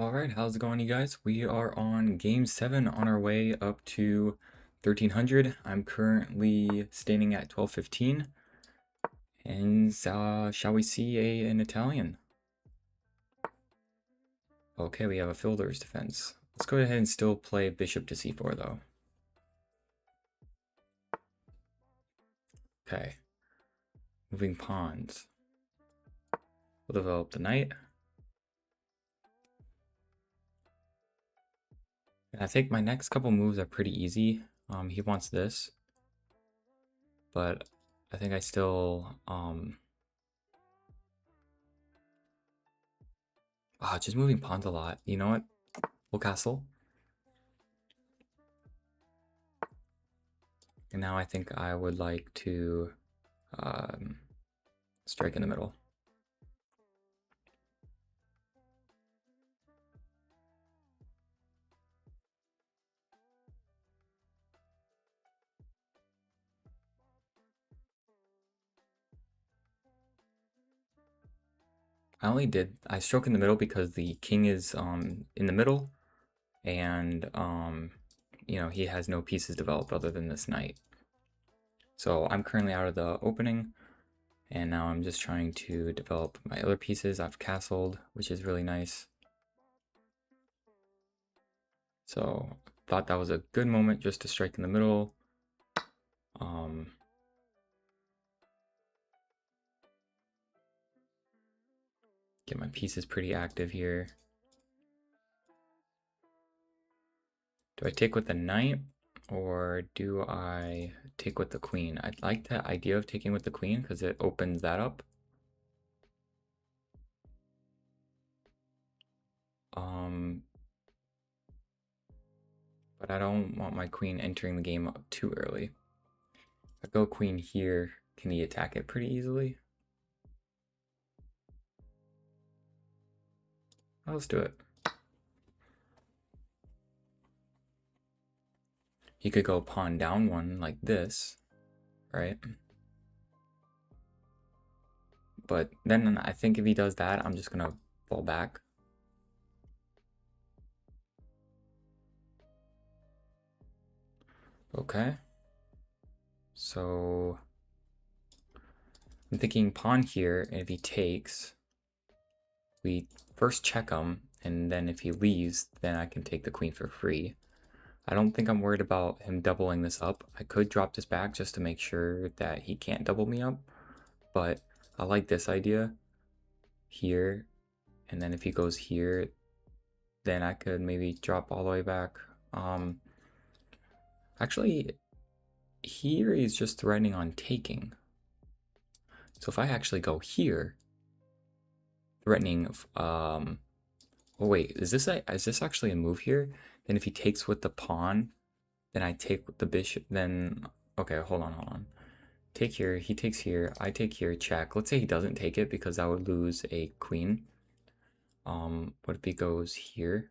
All right, how's it going, you guys? We are on game 7 on our way up to 1300. I'm currently standing at 1215. And shall we see an Italian? Okay, we have a fielder's defense. Let's go ahead and still play bishop to c4 though. Okay, moving pawns. We'll develop the knight. And I think my next couple moves are pretty easy. He wants this, but I think I still just moving pawns a lot. You know what? We'll castle. And now I think I would like to strike in the middle. I stroke in the middle because the king is in the middle, and he has no pieces developed other than this knight. So I'm currently out of the opening, and now I'm just trying to develop my other pieces. I've castled, which is really nice. So thought that was a good moment just to strike in the middle. Get my pieces pretty active here. Do I take with the knight, or do I take with the queen? I like the idea of taking with the queen because it opens that up. But I don't want my queen entering the game up too early. If I go queen here, can he attack it pretty easily? Oh, let's do it. He could go pawn down one like this, right? But then I think if he does that, I'm just gonna fall back. Okay. So I'm thinking pawn here, and if he takes, we first check him, and then if he leaves, then I can take the queen for free. I don't think I'm worried about him doubling this up. I could drop this back just to make sure that he can't double me up, but I like this idea here, and then if he goes here, then I could maybe drop all the way back. Actually, here he's just threatening on taking. So if I actually go here, threatening oh wait, is this actually a move here? Then if he takes with the pawn, then I take with the bishop, then okay, hold on. Take here, he takes here, I take here, check. Let's say he doesn't take it because I would lose a queen. What if he goes here?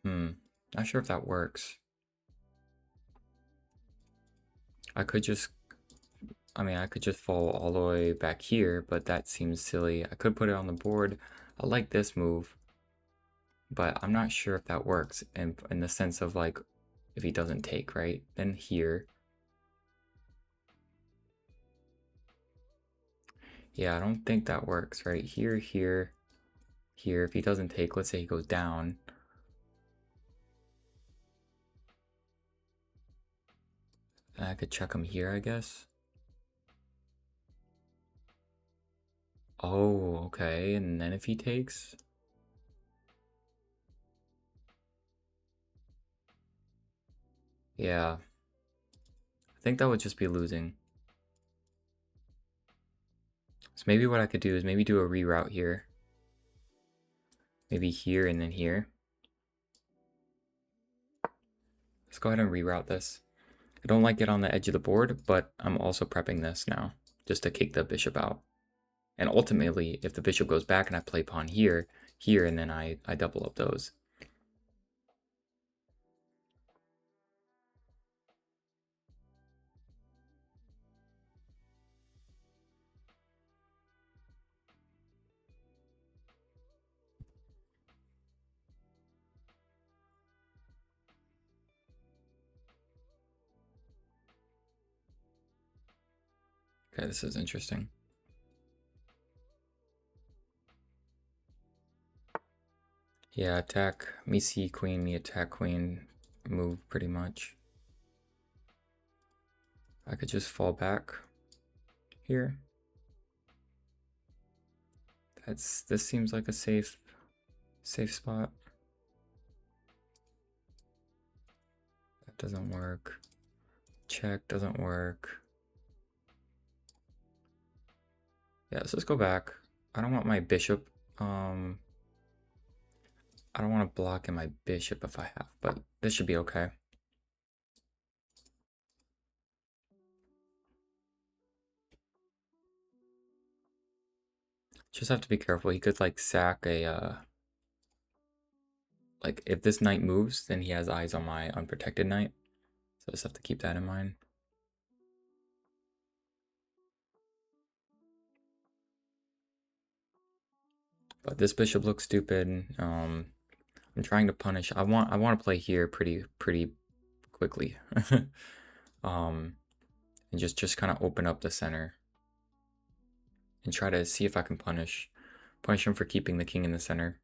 Not sure if that works. I could just I could just fall all the way back here, but that seems silly. I could put it on the board. I like this move, but I'm not sure if that works in the sense of like if he doesn't take, right? Then here. Yeah, I don't think that works, right? Here, here, here. If he doesn't take, let's say he goes down. I could check him here, I guess. Oh, okay. And then if he takes? Yeah. I think that would just be losing. So maybe what I could do is maybe do a reroute here. Maybe here and then here. Let's go ahead and reroute this. I don't like it on the edge of the board, but I'm also prepping this now just to kick the bishop out. And ultimately, if the bishop goes back and I play pawn here, here, and then I double up those. Okay, this is interesting. Yeah, attack. Me see queen, me attack queen. Move pretty much. I could just fall back here. This seems like a safe spot. That doesn't work. Check doesn't work. Yeah, let's just go back. I don't want my bishop. I don't want to block in my bishop if I have, but this should be okay. Just have to be careful. He could like sack a like if this knight moves, then he has eyes on my unprotected knight. So I just have to keep that in mind. But this bishop looks stupid. I'm trying to punish. I want to play here pretty quickly. And just kind of open up the center and try to see if I can punish him for keeping the king in the center.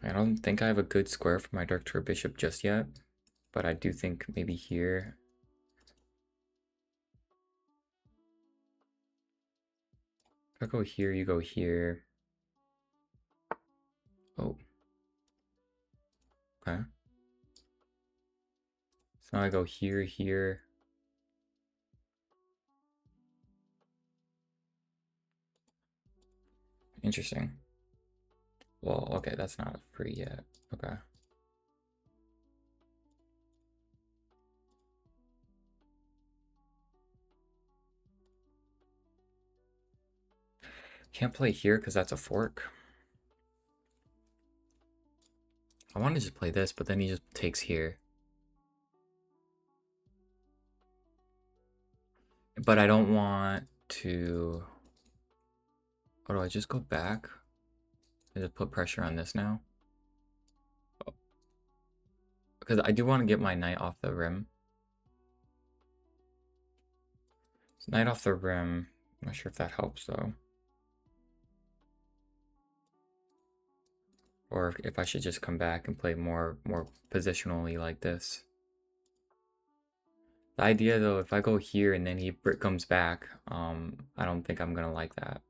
I don't think I have a good square for my Dark Tour bishop just yet, but I do think maybe here. If I go here, you go here. Oh. Okay. So now I go here, here. Interesting. Well, okay, that's not free yet. Okay. Can't play here because that's a fork. I want to just play this, but then he just takes here. But I don't want to... Oh, do I just go back? And just put pressure on this now? Because I do want to get my knight off the rim. So knight off the rim. I'm not sure if that helps though. Or if I should just come back and play more positionally like this. The idea though, if I go here and then he comes back, I don't think I'm gonna like that.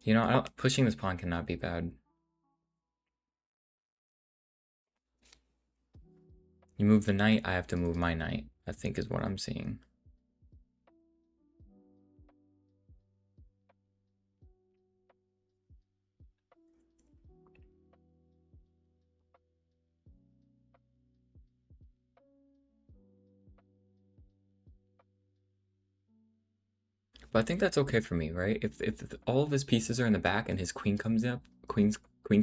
You know, pushing this pawn cannot be bad. You move the knight, I have to move my knight, I think is what I'm seeing. But I think that's okay for me, right? If all of his pieces are in the back and his queen comes up, queen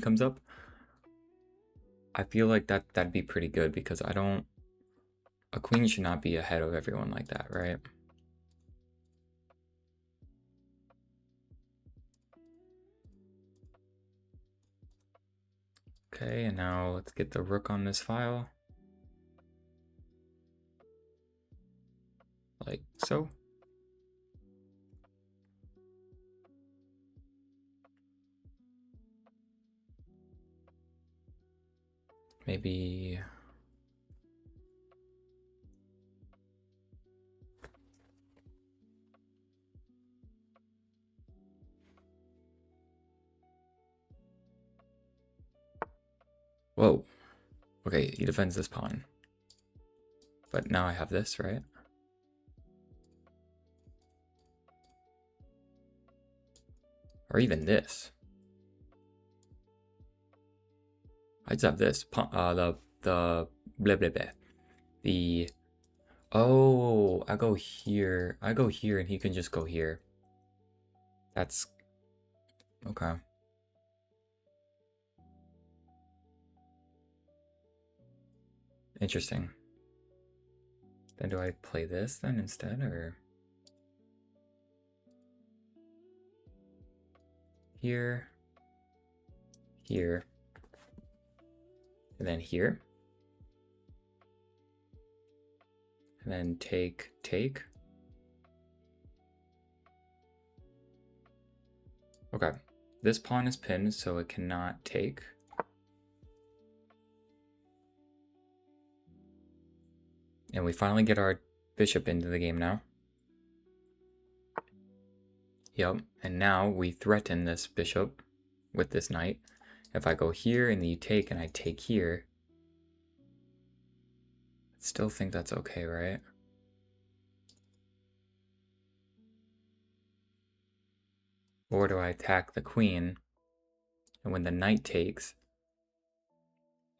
comes up, I feel like that'd be pretty good because I don't... A queen should not be ahead of everyone like that, right? Okay, and now let's get the rook on this file. Like so. Maybe... Whoa. Okay, he defends this pawn. But now I have this, right? Or even this. I just have this. The blah blah blah. The... Oh, I go here. I go here and he can just go here. That's... Okay. Interesting. Then do I play this then instead, or... here, here, and then here. And then take, take. Okay, this pawn is pinned, so it cannot take. And we finally get our bishop into the game now. Yep, and now we threaten this bishop with this knight. If I go here and you take and I take here, I still think that's okay, right? Or do I attack the queen? And when the knight takes,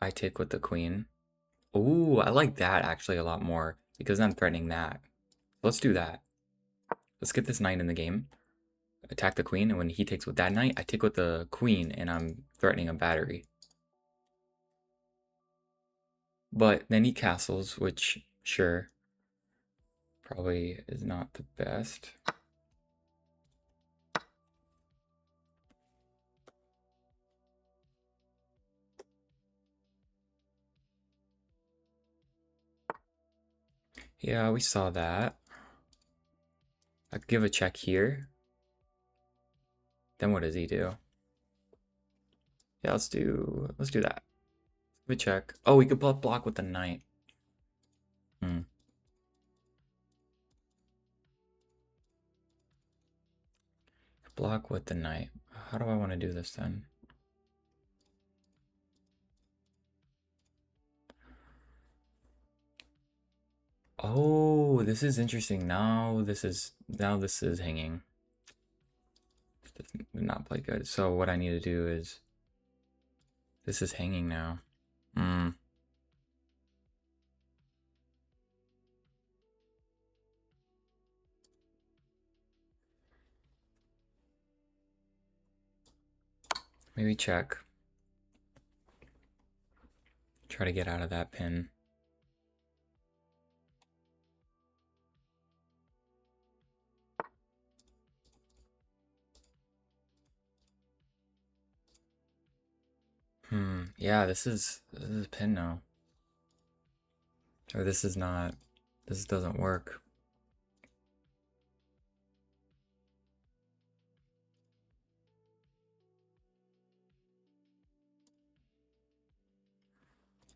I take with the queen. Ooh, I like that actually a lot more because I'm threatening that. Let's do that. Let's get this knight in the game. Attack the queen, and when he takes with that knight, I take with the queen and I'm threatening a battery. But then he castles, which, sure, probably is not the best. Yeah, we saw that. I could give a check here. Then what does he do? Yeah, let's do that. Give a check. Oh, we could block with the knight. Block with the knight. How do I want to do this then? Oh, this is interesting. Now this is hanging. This did not play good. So what I need to do is this is hanging now. Maybe check. Try to get out of that pin. Yeah, this is a pin now. Or this is not. This doesn't work.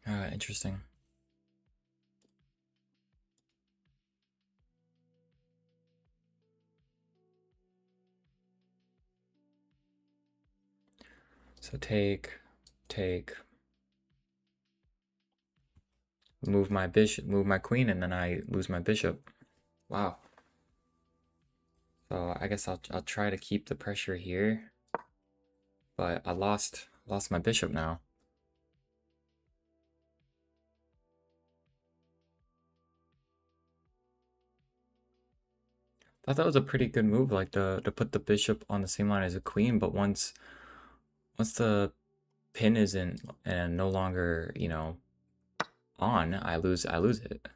Interesting. So take, move my bishop, move my queen, and then I lose my bishop. Wow. So I guess I'll try to keep the pressure here, but I lost my bishop now. I thought that was a pretty good move, like to put the bishop on the same line as a queen, but once the pin isn't and no longer, you know, on, I lose it.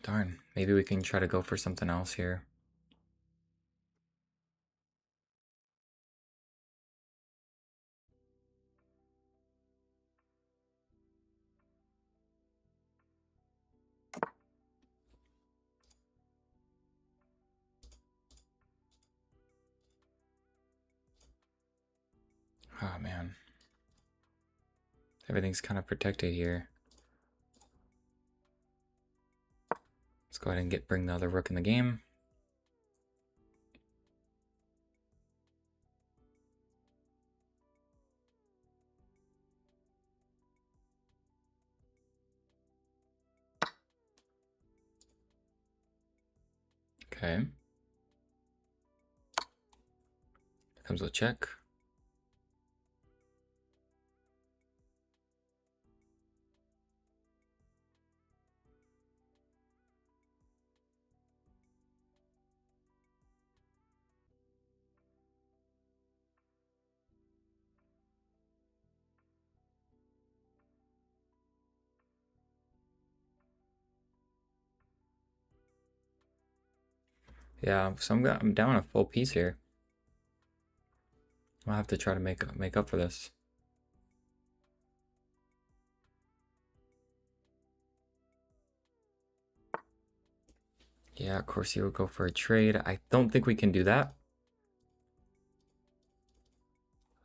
Darn, maybe we can try to go for something else here. Oh man. Everything's kind of protected here. Let's go ahead and bring the other rook in the game. Okay. Comes with check. Yeah, so I'm down a full piece here. I'll have to try to make up for this. Yeah, of course he would go for a trade. I don't think we can do that.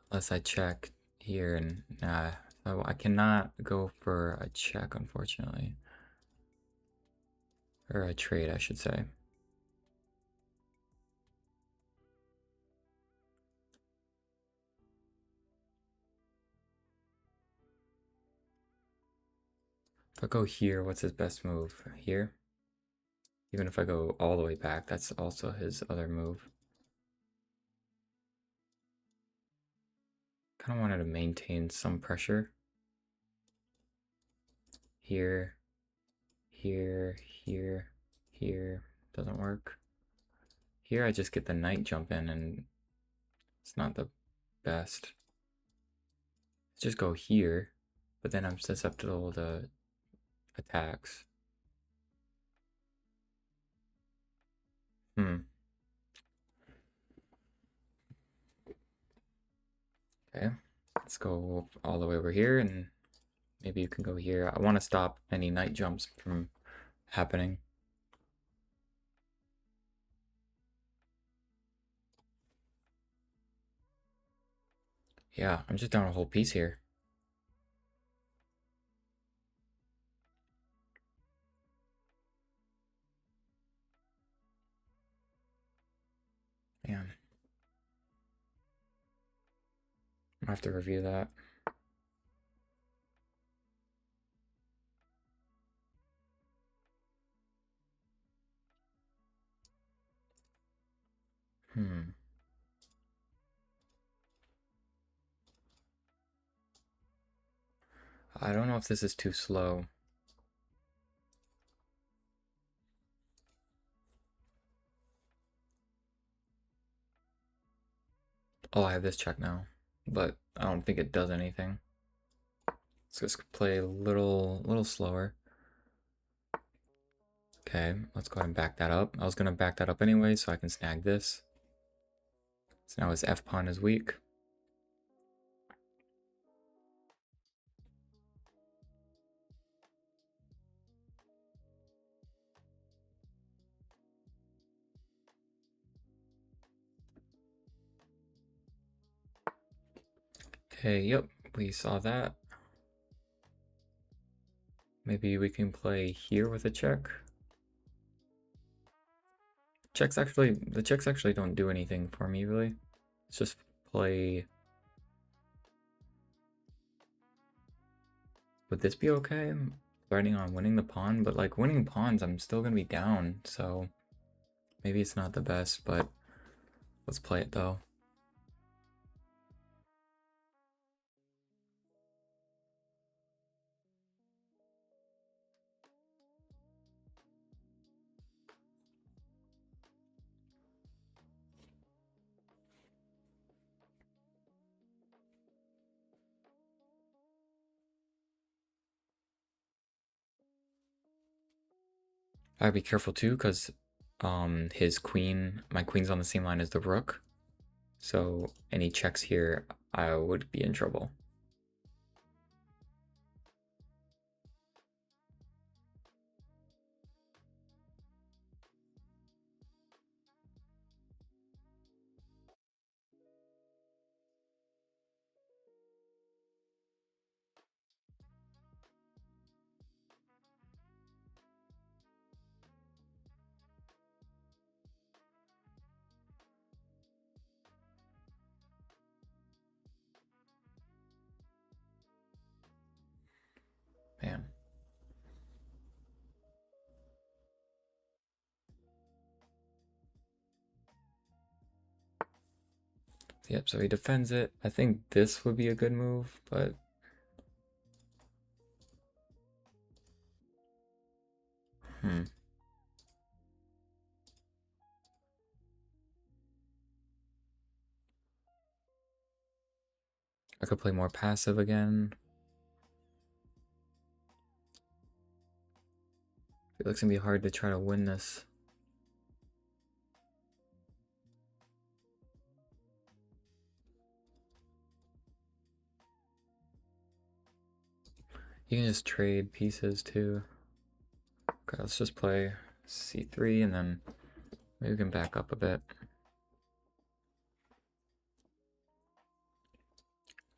Unless I check here and nah. So I cannot go for a check, unfortunately. Or a trade, I should say. If I go here, what's his best move? Here? Even if I go all the way back, that's also his other move. Kind of wanted to maintain some pressure. Here, here, here, here. Doesn't work. Here I just get the knight jump in and it's not the best. Let's just go here, but then I'm susceptible to attacks. Okay, let's go all the way over here and maybe you can go here. I want to stop any knight jumps from happening. Yeah, I'm just down a whole piece here. Man, I'll have to review that. I don't know if this is too slow. Oh, I have this check now, but I don't think it does anything. Let's just play a little slower. Okay, let's go ahead and back that up. I was gonna back that up anyway, so I can snag this. So now his F pawn is weak. Okay, yep, we saw that. Maybe we can play here with a check. The checks actually don't do anything for me, really. Let's just play. Would this be okay? I'm threatening on winning the pawn, but like winning pawns, I'm still gonna be down, so maybe it's not the best, but let's play it though. I'd be careful too, because my queen's on the same line as the rook. So any checks here, I would be in trouble. Man. Yep, so he defends it. I think this would be a good move, but I could play more passive again. It looks gonna be hard to try to win this. You can just trade pieces too. Okay, let's just play c3 and then maybe we can back up a bit.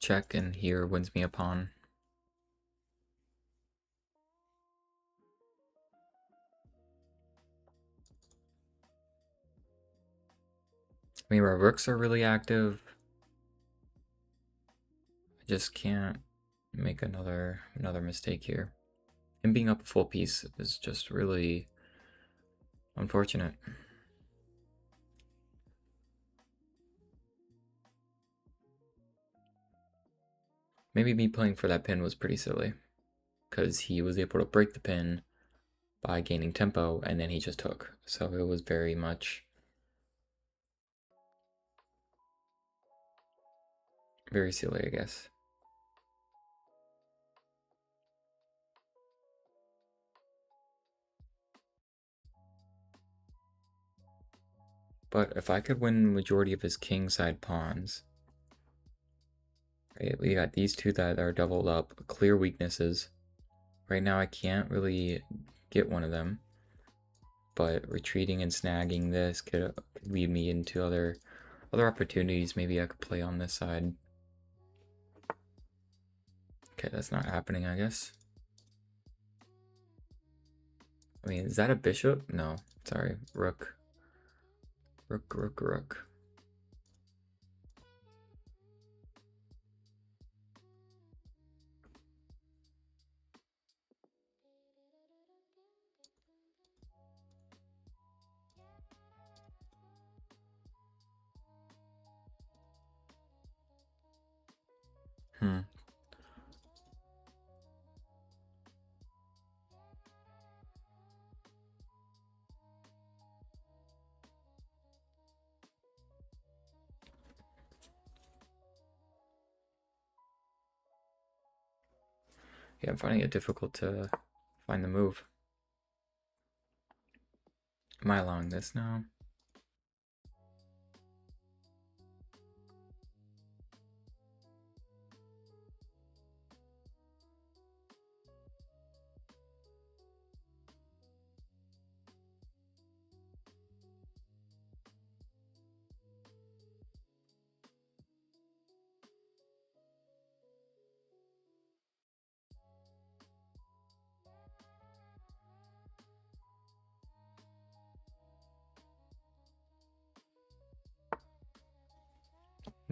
Check, and here wins me a pawn. I mean, our rooks are really active. I just can't make another mistake here. Him being up a full piece is just really unfortunate. Maybe me playing for that pin was pretty silly, because he was able to break the pin by gaining tempo, and then he just took. So it was very much very silly, I guess. But if I could win majority of his king side pawns, right, we got these two that are doubled up, clear weaknesses. Right now I can't really get one of them, but retreating and snagging this could lead me into other opportunities. Maybe I could play on this side. Okay, that's not happening, I guess. I mean, is that a bishop? No, sorry, rook. Rook, rook, rook. Hmm. Yeah, I'm finding it difficult to find the move. Am I allowing this now?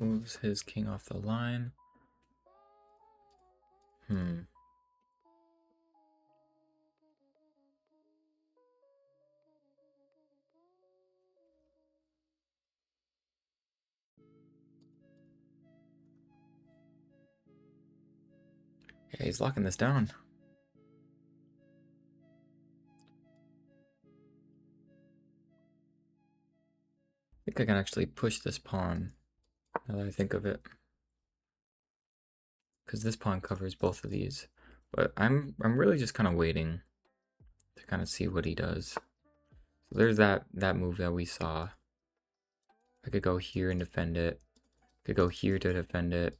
Moves his king off the line. Hmm. Yeah, he's locking this down. I think I can actually push this pawn, now that I think of it. Because this pawn covers both of these. But I'm really just kind of waiting to kind of see what he does. So there's that move that we saw. I could go here and defend it. I could go here to defend it.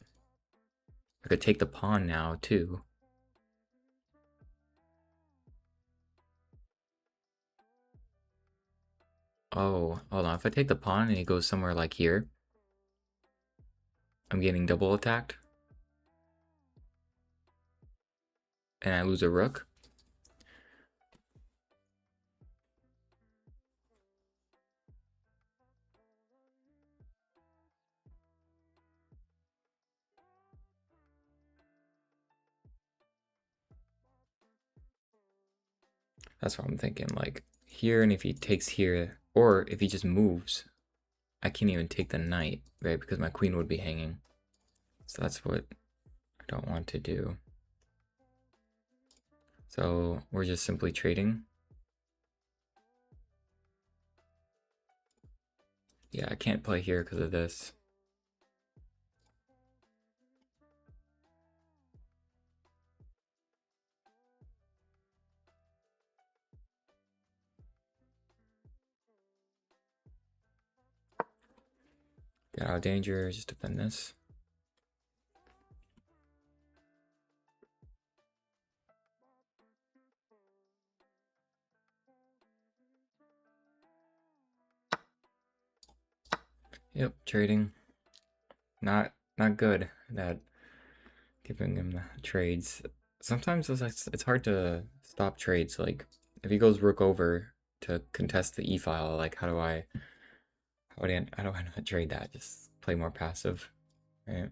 I could take the pawn now too. Oh, hold on. If I take the pawn and he goes somewhere like here, I'm getting double attacked. And I lose a rook. That's what I'm thinking. Like here, and if he takes here, or if he just moves, I can't even take the knight, right? Because my queen would be hanging. So that's what I don't want to do. So we're just simply trading. Yeah, I can't play here because of this. Get out of danger, just defend this. Yep, trading. Not good at giving him the trades. Sometimes it's hard to stop trades. Like if he goes rook over to contest the e file, like how do I not trade that? Just play more passive, right?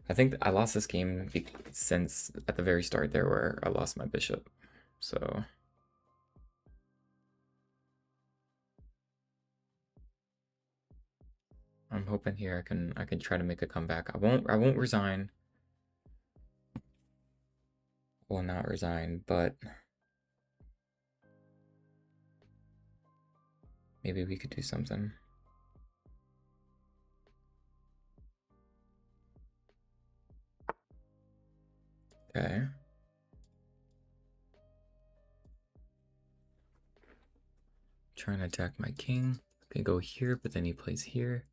I think I lost this game since at the very start there where I lost my bishop. So I'm hoping here I can try to make a comeback. I won't resign. Will not resign, but maybe we could do something. Okay. Trying to attack my king. Can go here, but then he plays here.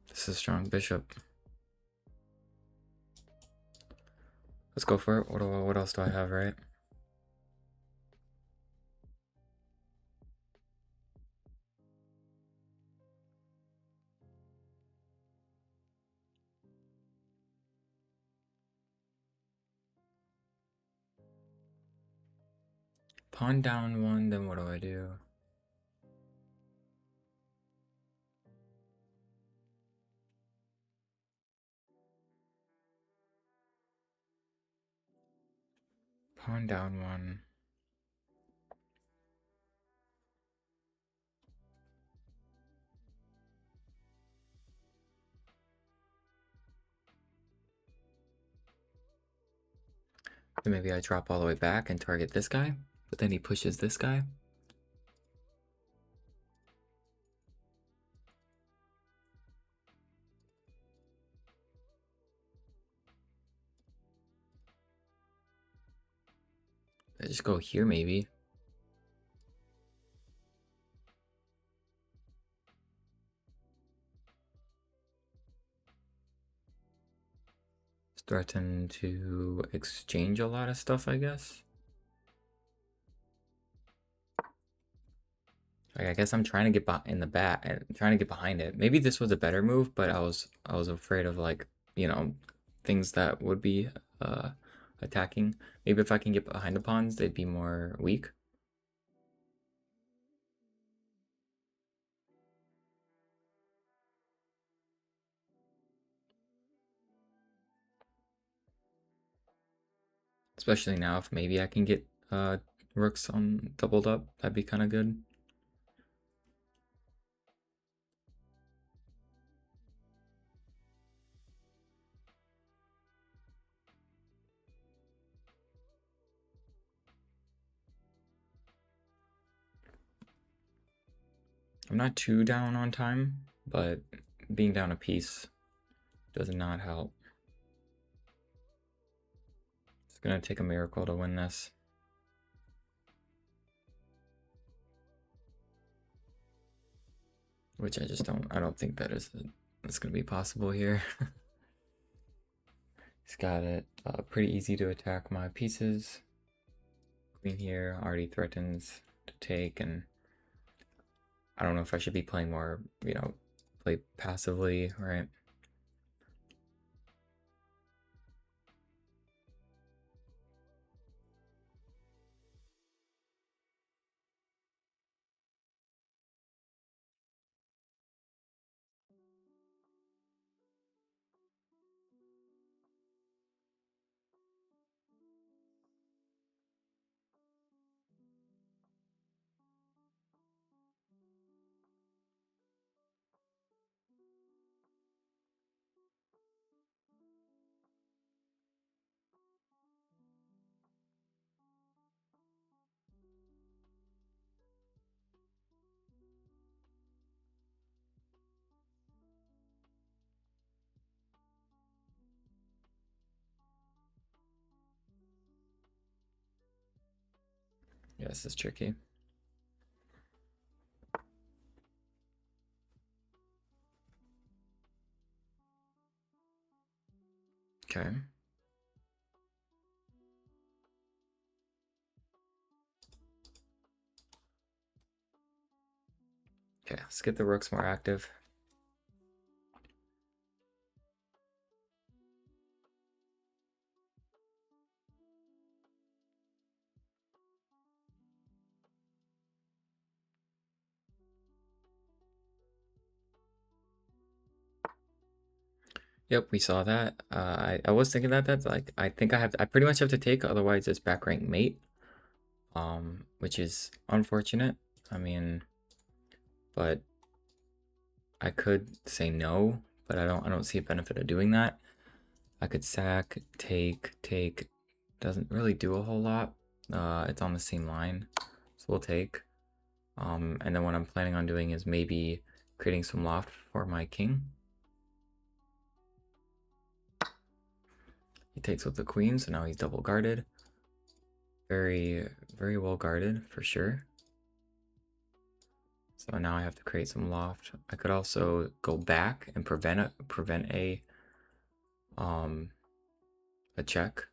This is a strong bishop. Let's go for it. What else do I have, right? Pawn down one, then what do I do? Pawn down one. Then maybe I drop all the way back and target this guy, but then he pushes this guy. I just go here maybe. Threaten to exchange a lot of stuff, I guess. Like, I guess I'm trying to get in the back and trying to get behind it. Maybe this was a better move, but I was afraid of like, you know, things that would be attacking. Maybe if I can get behind the pawns, they'd be more weak. Especially now if maybe I can get rooks on doubled up, that'd be kind of good. I'm not too down on time, but being down a piece does not help. It's gonna take a miracle to win this. Which I don't think that's gonna be possible here. He's got it pretty easy to attack my pieces. Queen here already threatens to take, and I don't know if I should be playing more, you know, play passively, right? Yeah, this is tricky. Okay. Okay, let's get the rooks more active. Yep, we saw that. I was thinking that that's like I think I pretty much have to take, otherwise it's back rank mate. Which is unfortunate. I mean, but I could say no, but I don't see a benefit of doing that. I could sack, take. Doesn't really do a whole lot. It's on the same line, so we'll take. And then what I'm planning on doing is maybe creating some loft for my king. He takes with the queen, so now he's double guarded. Very, very well guarded for sure. So now I have to create some loft. I could also go back and prevent a check,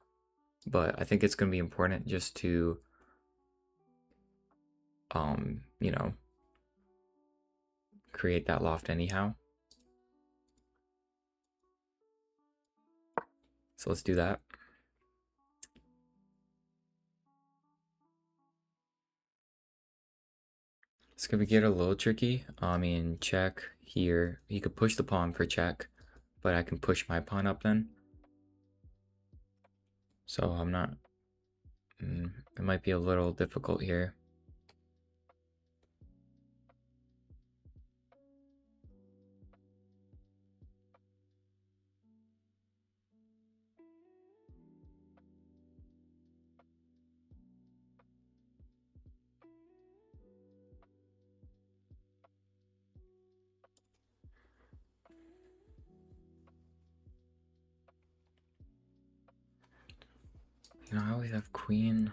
but I think it's going to be important just to you know, create that loft anyhow. So let's do that. It's gonna get a little tricky. I mean, check here. He could push the pawn for check, but I can push my pawn up then. So I'm not. It might be a little difficult here. You know, I always have queen.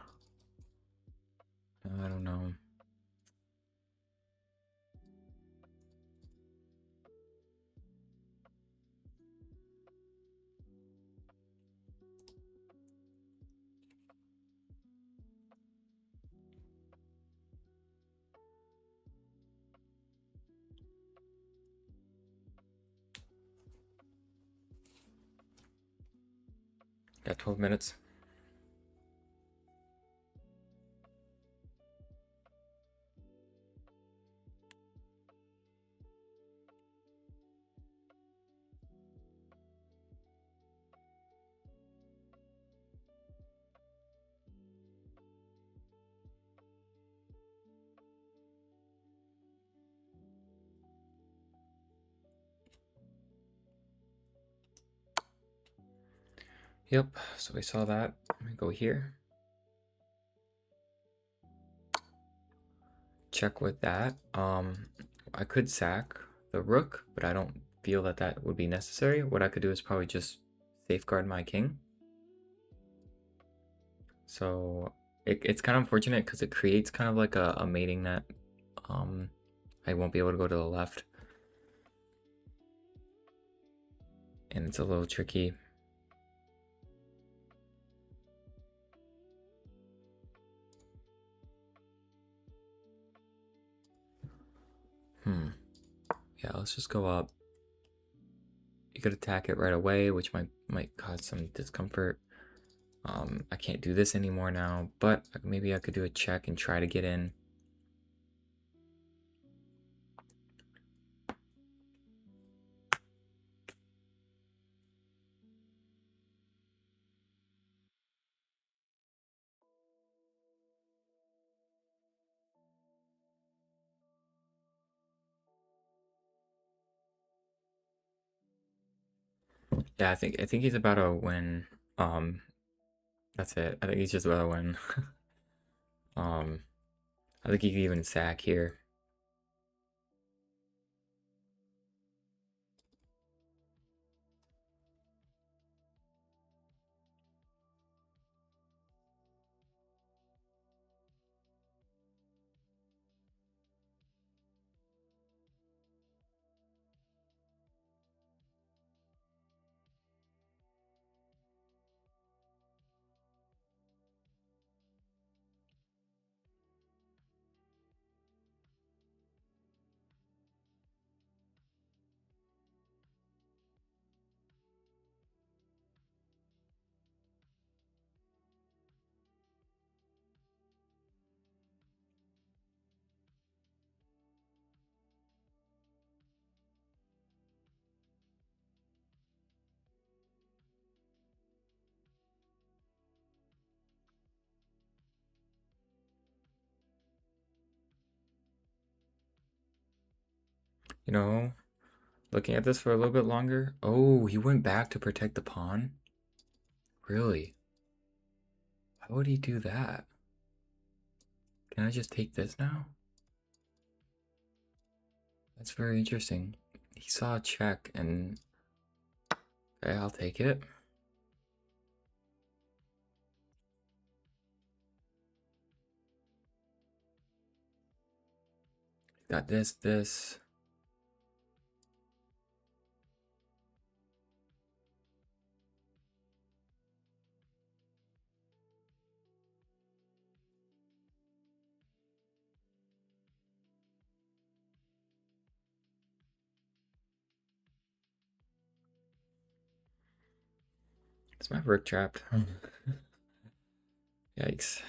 I don't know. Got 12 minutes. Yep, so we saw that. Let me go here. Check with that. I could sack the rook, but I don't feel that that would be necessary. What I could do is probably just safeguard my king. So it's kind of unfortunate because it creates kind of like a mating net. I won't be able to go to the left. And it's a little tricky. Yeah, let's just go up. You could attack it right away, which might cause some discomfort. I can't do this anymore now, but maybe I could do a check and try to get in. Yeah, I think he's about to win. That's it. I think he's just about to win. um, I think he could even sack here. You know, looking at this for a little bit longer. Oh, he went back to protect the pawn? Really? Why would he do that? Can I just take this now? That's very interesting. He saw a check and... Okay, I'll take it. Got this. Is my rook trapped? Yikes.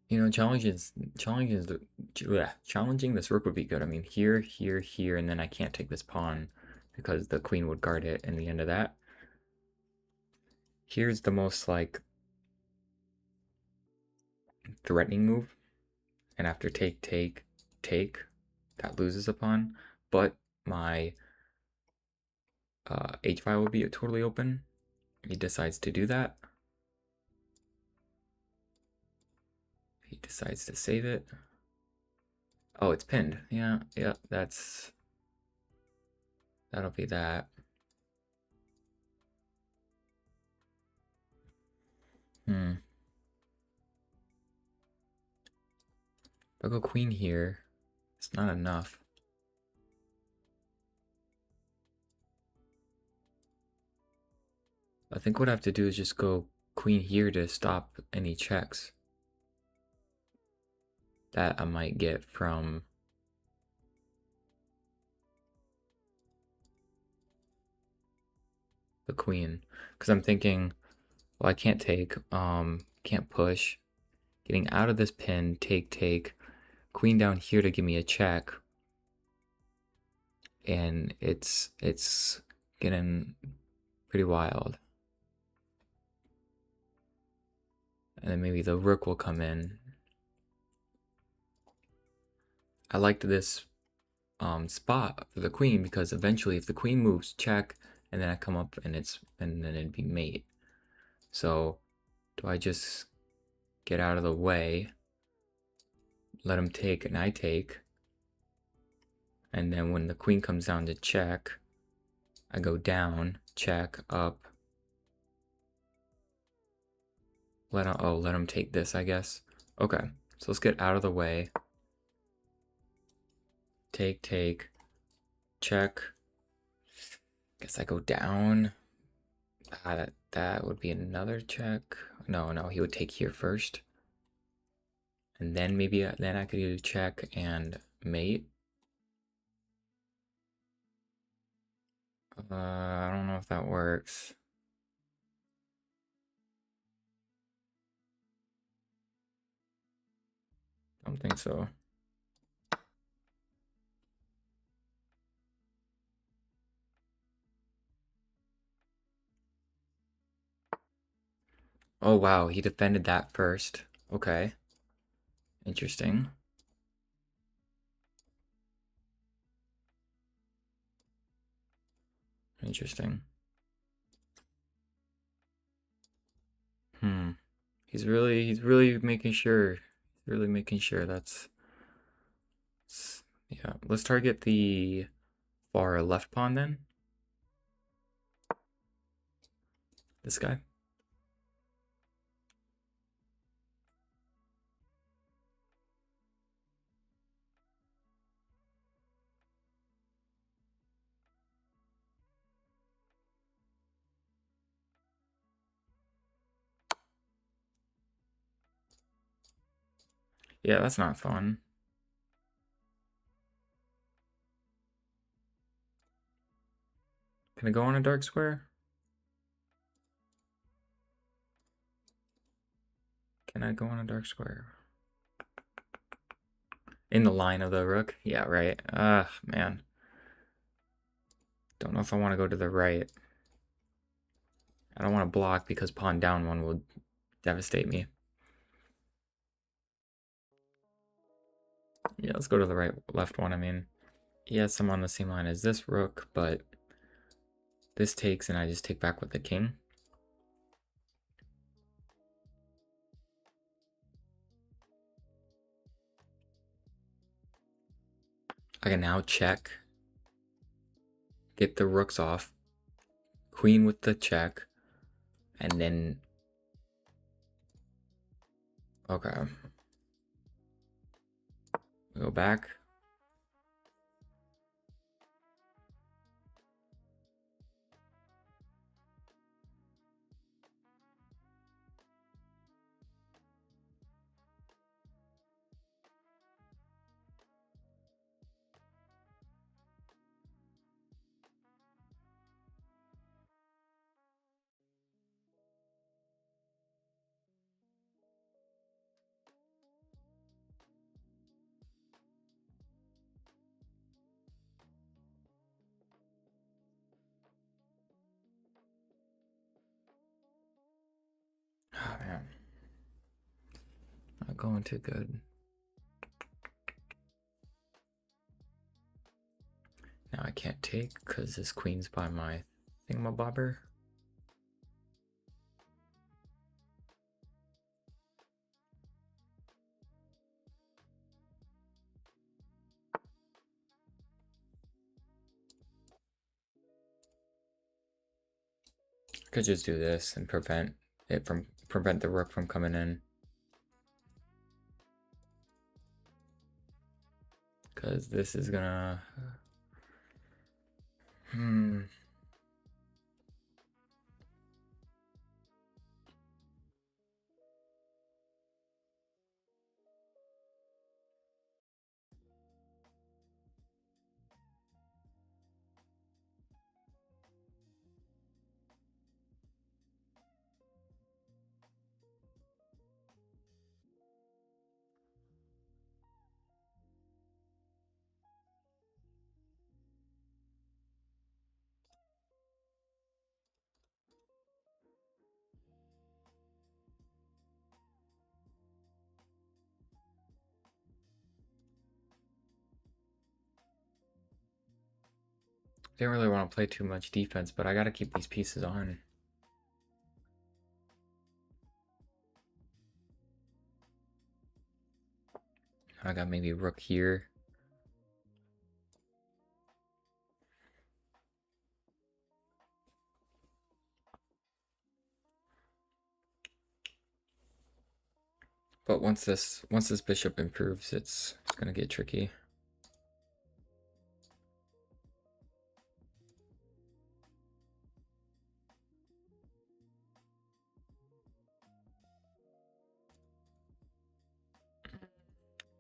You know, challenging this rook would be good. I mean, here, and then I can't take this pawn because the queen would guard it in the end of that. Here's the most, like, threatening move. And after take, that loses a pawn. But my h-file will be totally open. He decides to do that. He decides to save it. Oh, it's pinned. Yeah, that'll be that. If I go queen here, it's not enough. I think what I have to do is just go queen here to stop any checks that I might get from the queen. Because I'm thinking, well, I can't take, can't push. Getting out of this pin, take, queen down here to give me a check. And it's getting pretty wild. And then maybe the rook will come in. I liked this spot for the queen because eventually if the queen moves, check, and then I come up and then it'd be mate. So do I just get out of the way, let him take, and I take, and then when the queen comes down to check, I go down, check, up, let him take this, I guess. Okay, so let's get out of the way. Take, check. Guess I go down. That would be another check. No, he would take here first. And then maybe then I could do check and mate. I don't know if that works. I don't think so. Oh wow, he defended that first. Okay. Interesting. Interesting. He's really making sure. He's really making sure yeah. Let's target the far left pawn then. This guy. Yeah, that's not fun. Can I go on a dark square? Can I go on a dark square? In the line of the rook? Yeah, right. Man. Don't know if I want to go to the right. I don't want to block because pawn down one would devastate me. Yeah, let's go to the right, left one, I mean. Yes, I'm on the same line as this rook, but this takes and I just take back with the king. I can now check. Get the rooks off. Queen with the check. And then... Okay. We go back. Oh, man. Not going too good. Now I can't take because this queen's by my thingamabobber. Could just do this and prevent the rook from coming in. Because this is gonna... Didn't really want to play too much defense, but I gotta keep these pieces on. I got maybe rook here. But once this bishop improves, it's gonna get tricky.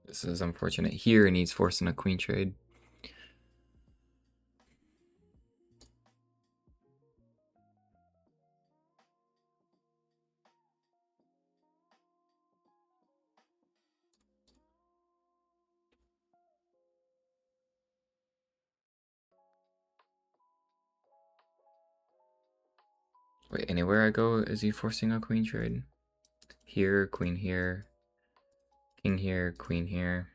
This is unfortunate here, and he's forcing a queen trade. Wait, anywhere I go, is he forcing a queen trade? Here, queen here, king here, queen here.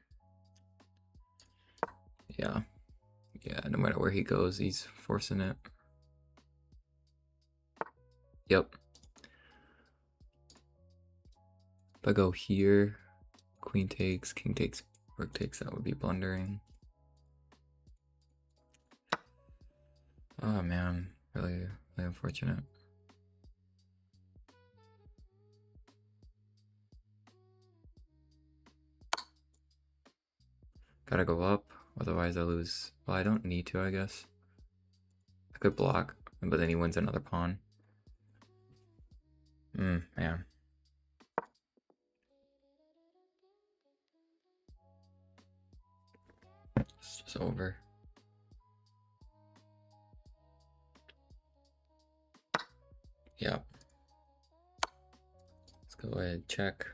Yeah. Yeah, no matter where he goes, he's forcing it. Yep. If I go here, queen takes, king takes, rook takes, that would be blundering. Oh man, really, really unfortunate. Gotta go up, otherwise I lose. Well, I don't need to, I guess. I could block, but then he wins another pawn. Man. It's just over. Yeah. Let's go ahead, check.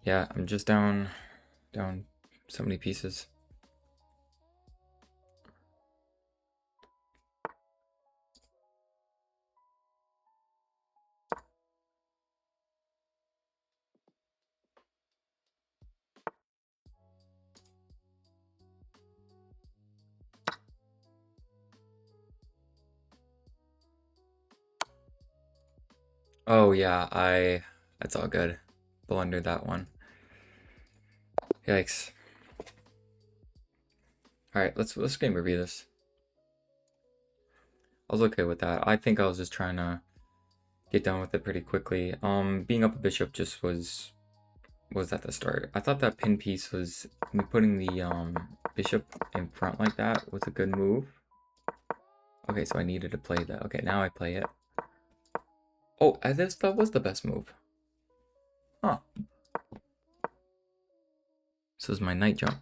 Yeah, I'm just down so many pieces. Oh yeah, that's all good. Blundered that one. Yikes. Alright, let's game review this. I was okay with that. I think I was just trying to get done with it pretty quickly. Being up a bishop just was at the start. I thought that pin piece was me putting the bishop in front like that was a good move. Okay, so I needed to play that. Okay, now I play it. Oh, that was the best move. Huh. This is my knight jump.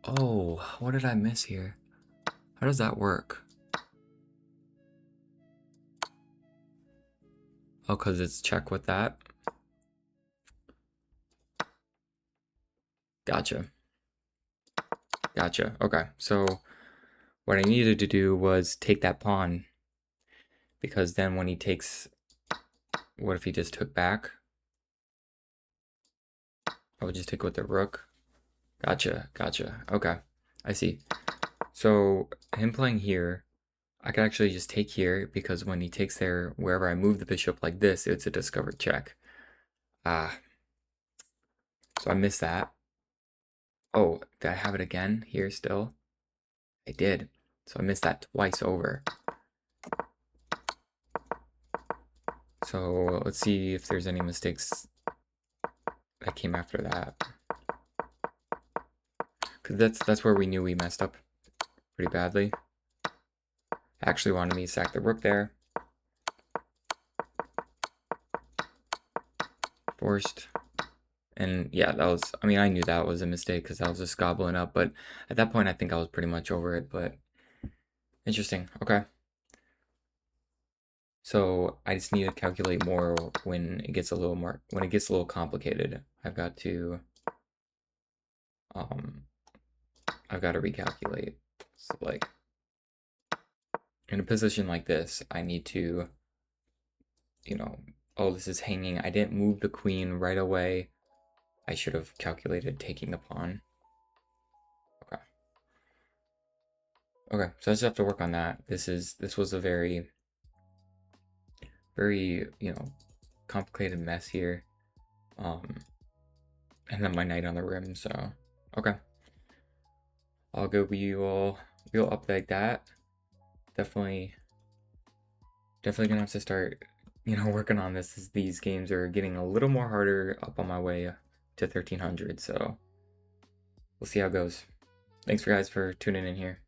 Oh, what did I miss here? How does that work? Oh, because it's check with that. Gotcha. Gotcha. Okay, so what I needed to do was take that pawn. Because then when he takes... What if he just took back? I would just take with the rook. Gotcha. Gotcha. Okay, I see. So him playing here, I could actually just take here because when he takes there, wherever I move the bishop like this, it's a discovered check. Ah. So I missed that. Oh, did I have it again here still? I did. So I missed that twice over. So let's see if there's any mistakes that came after that. Because that's where we knew we messed up pretty badly. Actually wanted me to sack the rook there. Forced. And yeah, that was, I mean, I knew that was a mistake because I was just gobbling up. But at that point, I think I was pretty much over it. But interesting. Okay. So I just need to calculate more when it gets a little complicated. I've got to recalculate. So like in a position like this, I need to, oh, this is hanging. I didn't move the queen right away. I should have calculated taking the pawn. Okay. Okay, so I just have to work on that. This was a very, very, complicated mess here. And then my knight on the rim, so okay. I'll go we'll update that. Definitely gonna have to start, working on this as these games are getting a little more harder up on my way to 1300, so we'll see how it goes. Thanks guys for tuning in here.